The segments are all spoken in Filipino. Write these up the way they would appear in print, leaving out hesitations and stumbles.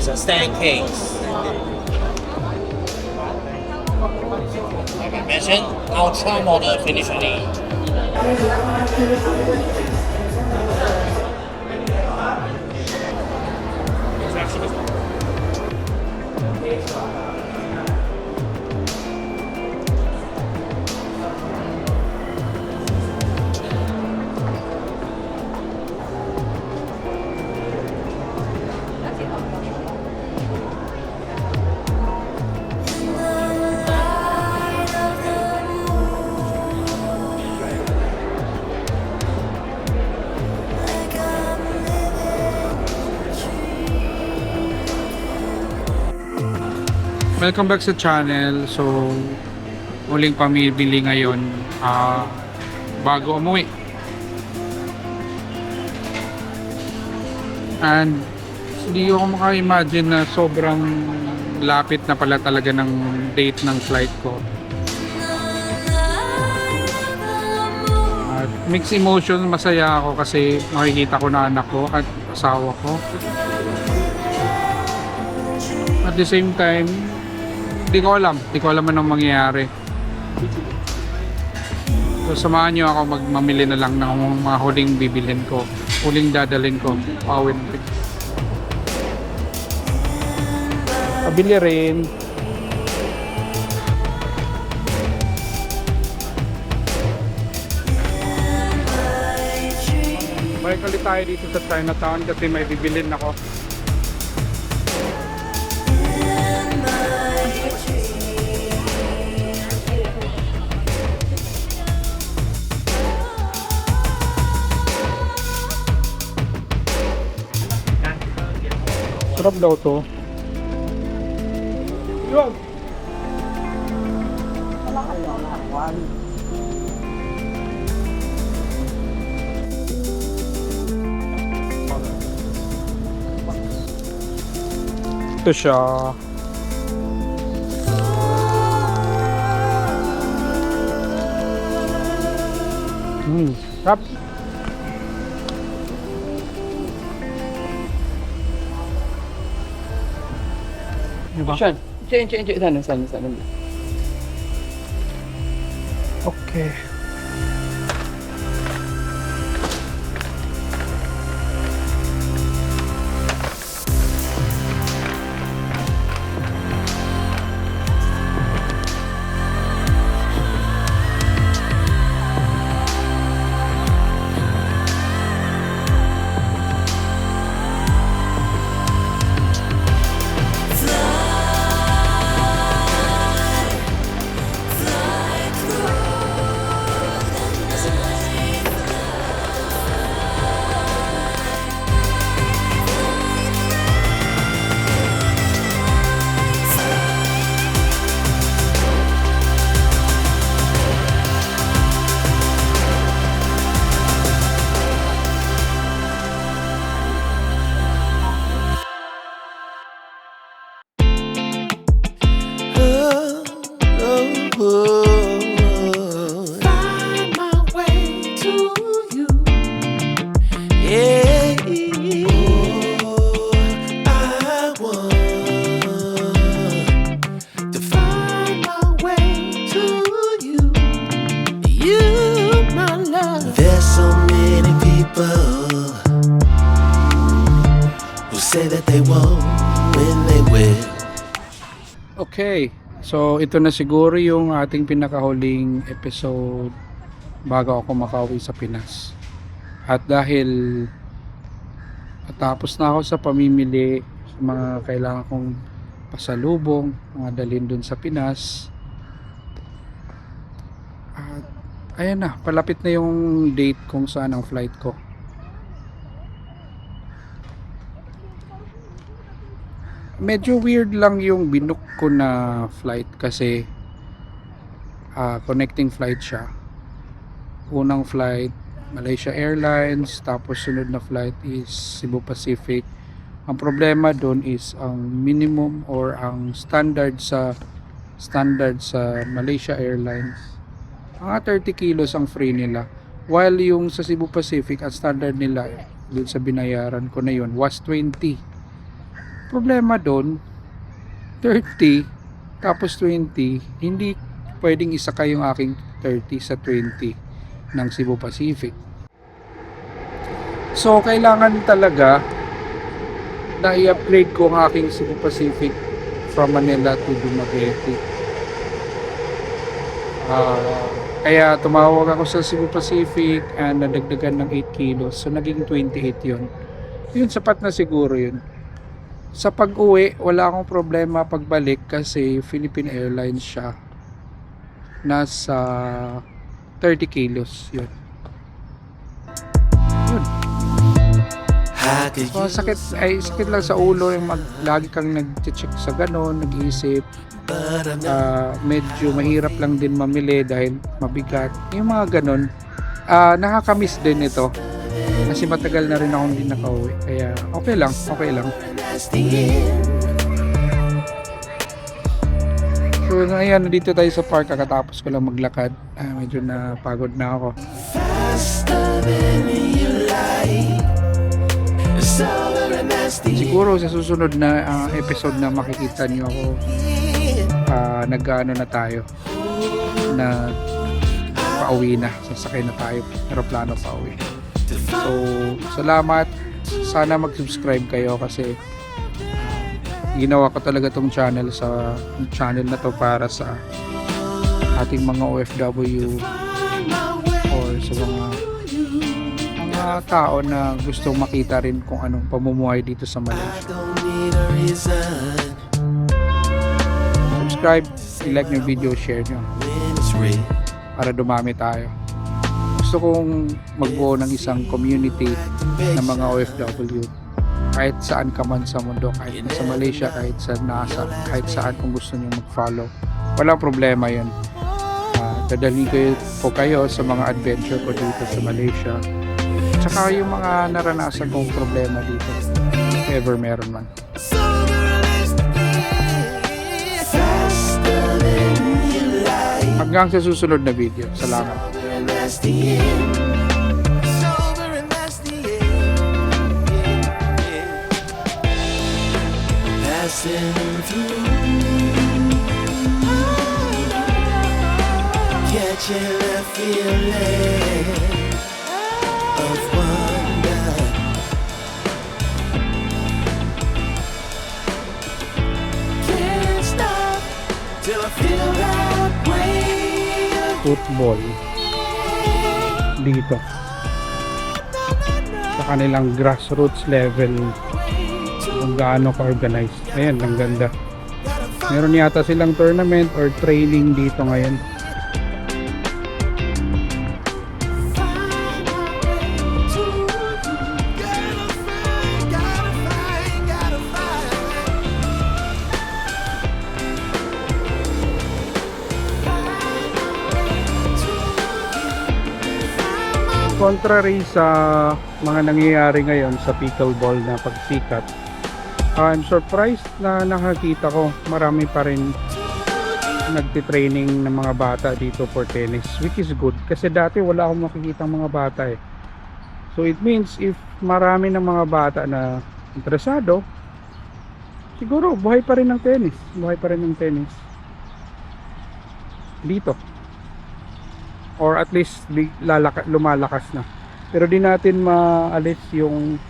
is a staircase. Like I mentioned, Ultra model finishing. Welcome back sa channel. So, muling pamibili ngayon bago umuwi. And hindi ako maka-imagine na sobrang lapit na pala talaga ng date ng flight ko. At mixed emotion, masaya ako kasi makikita ko na anak ko at asawa ko. At the same time, Hindi ko alam anong mangyayari. So samahan nyo ako mamili na lang ng mga huling bibilin ko, huling dadalhin ko, pawin. Pabili rin. Balik ulit tayo dito sa Chinatown kasi may bibilin ako. Sarap daw to. Yun! Ito siya. Sarap. Diba? Sean, cek sana. Okay. Find my way to you. Yeah. I want to find my way to you. You, my love. There's so many people who say that they won't when they will. Okay. So, ito na siguro yung ating pinakahuling episode bago ako makauwi sa Pinas. At dahil tapos na ako sa pamimili sa mga kailangan kong pasalubong, mga dalhin dun sa Pinas. At ayan na, palapit na yung date kung saan ang flight ko. Medyo weird lang yung binook ko na flight kasi connecting flight siya. Unang flight Malaysia Airlines, tapos sunod na flight is Cebu Pacific. Ang problema doon is ang minimum or ang standard sa Malaysia Airlines, mga 30 kilos ang free nila, while yung sa Cebu Pacific ang standard nila doon sa binayaran ko na yun was 20 problema doon, 30 tapos 20, hindi pwedeng isakay yung aking 30 sa 20 ng Cebu Pacific. So kailangan talaga na i-upgrade ko ang aking Cebu Pacific from Manila to Dumaguete. Kaya tumawag ako sa Cebu Pacific and nadagdagan ng 8 kilos. So naging 28 yun. Yun, sapat na siguro yun. Sa pag-uwi, wala akong problema pagbalik kasi Philippine Airlines siya. Nasa 30 kilos yun. Yun. So, sakit lang sa ulo yung lagi kang nag-check sa ganon, nag-iisip. Medyo mahirap lang din mamili dahil mabigat. Yung mga ganon, nakakamiss din ito. Kasi matagal na rin akong hindi nakauwi. Kaya okay lang. So ngayon, dito tayo sa park. Kakatapos ko lang maglakad. Medyo napagod na ako. Siguro sa susunod na episode na makikita nyo ako, nag-ano na tayo, na pauwi na, sasakay na tayo, aeroplano pauwi. So salamat, sana mag-subscribe kayo kasi ginawa ko talaga tong channel na to para sa ating mga OFW or sa mga tao na gustong makita rin kung anong pamumuhay dito sa Malaysia. Subscribe, i-like yung video, share nyo para dumami tayo. Gusto kong magbuo ng isang community ng mga OFW kahit saan ka man sa mundo, kahit sa Malaysia, kahit sa NASA, kahit saan kung gusto nyo mag-follow. Walang problema yun. Dadalhin ko kayo sa mga adventure ko dito sa Malaysia. Tsaka yung mga naranasan kong problema dito, if ever meron man. Hanggang sa susunod na video. Salamat. Catching a feeling of wonder. Can't stop till I feel that way. Football dito sa kanilang grassroots level kung gaano ka-organized. Ayan, ang ganda. Meron yata silang tournament or training dito ngayon. Contrary sa mga nangyayari ngayon sa pickleball na pagsikat, I'm surprised na nakakita ko marami pa rin nagtitraining ng mga bata dito for tennis, which is good kasi dati wala akong makikita mga bata eh. So it means if marami ng mga bata na interesado, siguro buhay pa rin ng tennis dito. Or at least lumalakas na. Pero di natin maalis yung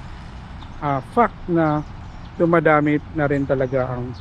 fact na dumadami na rin talaga ang